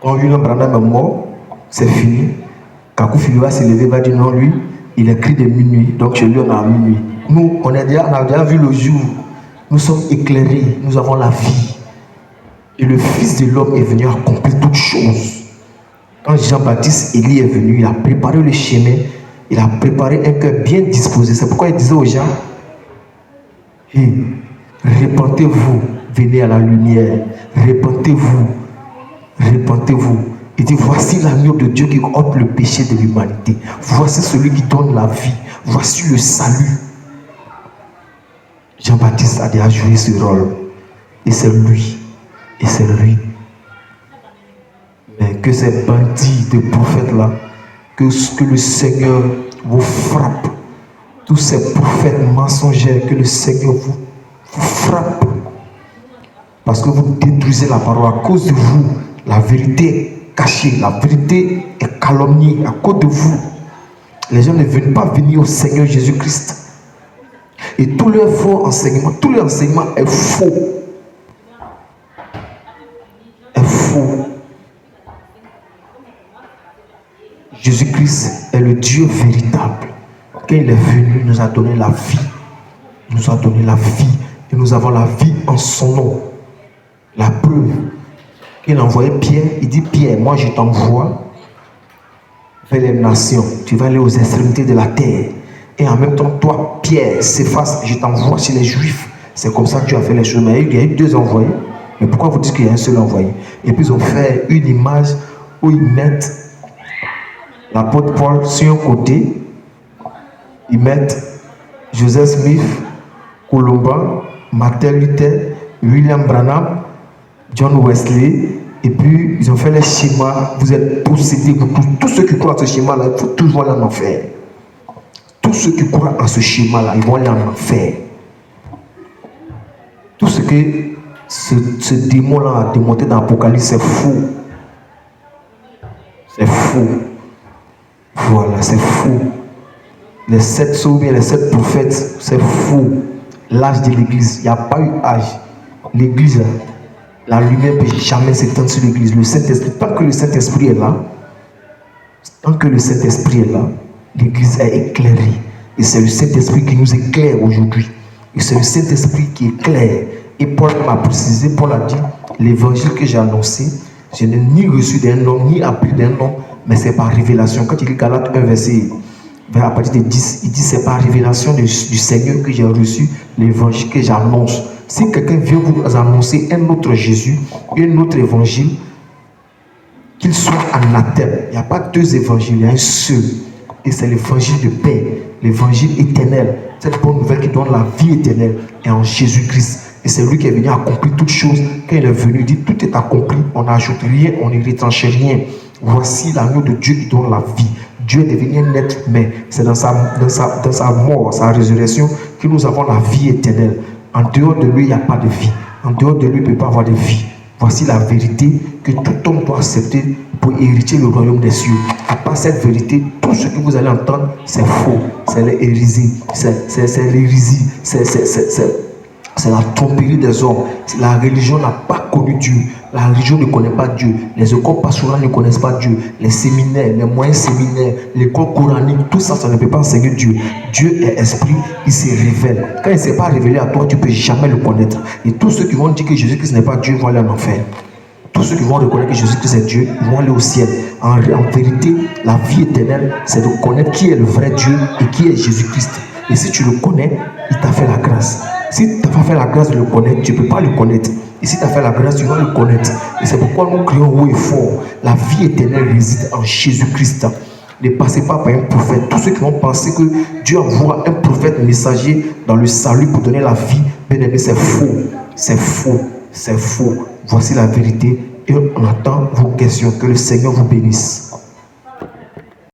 Quand William Branham est mort, c'est fini. Kakou Fili va se lever, va dire non, lui, il écrit de minuit. Donc chez lui, on a à minuit. Nous, on a déjà vu le jour. Nous sommes éclairés, nous avons la vie. Et le Fils de l'homme est venu accomplir toutes choses. Quand Jean-Baptiste Élie est venu, il a préparé le chemin, il a préparé un cœur bien disposé. C'est pourquoi il disait aux gens, hey, répentez-vous, venez à la lumière, répentez-vous, répentez-vous. Il dit, voici l'agneau de Dieu qui ôte le péché de l'humanité. Voici celui qui donne la vie. Voici le salut. Jean-Baptiste a déjà joué ce rôle. Et c'est lui. Et c'est lui. Mais que ces bandits de prophètes-là, que le Seigneur vous frappe. Tous ces prophètes mensongers, que le Seigneur vous frappe. Parce que vous détruisez la parole. À cause de vous, la vérité est cachée. La vérité est calomniée. À cause de vous, les gens ne veulent pas venir au Seigneur Jésus-Christ. Et tout leur faux enseignement, tout leur enseignement est faux. Est faux. Jésus-Christ est le Dieu véritable. Quand il est venu, il nous a donné la vie. Il nous a donné la vie. Et nous avons la vie en son nom. La preuve. Quand il a envoyé Pierre, il dit, Pierre, moi je t'envoie vers les nations. Tu vas aller aux extrémités de la terre. Et en même temps, toi, Pierre, Céphas, je t'envoie chez les Juifs. C'est comme ça que tu as fait les choses. Mais il y a eu 2 envoyés. Mais pourquoi vous dites qu'il y a un seul envoyé? Et puis ils ont fait une image où ils mettent l'apôtre Paul sur un côté. Ils mettent Joseph Smith, Colomba, Martin Luther, William Branham, John Wesley. Et puis ils ont fait les schémas. Vous êtes possédés, tous ceux qui croient à ce schéma-là, il faut toujours aller en enfer. Tous ceux qui croient à ce schéma-là, ils vont aller en enfer. Tout ce que ce démon-là a démontré dans l'Apocalypse, c'est faux. C'est faux. Voilà, c'est faux. Les 7 sauvés, les 7 prophètes, c'est faux. L'âge de l'église, il n'y a pas eu âge. L'église, la lumière ne peut jamais s'éteindre sur l'église. Le Saint-Esprit, tant que le Saint-Esprit est là, l'église est éclairée. Et c'est le Saint-Esprit qui nous éclaire aujourd'hui. Et c'est le Saint-Esprit qui éclaire. Et Paul m'a précisé, Paul a dit, l'évangile que j'ai annoncé, je n'ai ni reçu d'un homme, ni appris d'un homme, mais c'est par révélation. Quand il lit Galates 1, verset, à partir de 10, il dit, c'est par révélation du Seigneur que j'ai reçu l'évangile que j'annonce. Si quelqu'un vient vous annoncer un autre Jésus, un autre évangile, qu'il soit anathème. Il n'y a pas 2 évangiles, il y a un seul. Et c'est l'évangile de paix, l'évangile éternel. Cette bonne nouvelle qui donne la vie éternelle est en Jésus-Christ. Et c'est lui qui est venu accomplir toutes choses. Quand il est venu, il dit tout est accompli. On n'ajoute rien, on ne retranche rien. Voici l'agneau de Dieu qui donne la vie. Dieu est devenu un être humain. C'est dans sa mort, sa résurrection, que nous avons la vie éternelle. En dehors de lui, il n'y a pas de vie. En dehors de lui, il ne peut pas avoir de vie. Voici la vérité que tout homme doit accepter pour hériter le royaume des cieux. À part cette vérité, tout ce que vous allez entendre, c'est faux. C'est l'hérésie. C'est l'hérésie. C'est la tromperie des hommes. La religion n'a pas connu Dieu. La religion ne connaît pas Dieu. Les écoles pastorales ne connaissent pas Dieu. Les séminaires, les moyens séminaires, l'école coranique, tout ça, ça ne peut pas enseigner Dieu. Dieu est esprit, il se révèle. Quand il ne s'est pas révélé à toi, tu ne peux jamais le connaître. Et tous ceux qui vont dire que Jésus-Christ n'est pas Dieu vont aller en enfer. Tous ceux qui vont reconnaître que Jésus-Christ est Dieu, ils vont aller au ciel. En vérité, la vie éternelle, c'est de connaître qui est le vrai Dieu et qui est Jésus-Christ. Et si tu le connais, il t'a fait la grâce. Si tu n'as pas fait la grâce de le connaître, tu ne peux pas le connaître. Et si tu as fait la grâce, tu vas le connaître. Et c'est pourquoi nous crions haut et fort. La vie éternelle réside en Jésus-Christ. Ne passez pas par un prophète. Tous ceux qui vont penser que Dieu envoie un prophète messager dans le salut pour donner la vie, bien aimé, c'est faux. C'est faux. C'est faux. Voici la vérité. Et on attend vos questions. Que le Seigneur vous bénisse.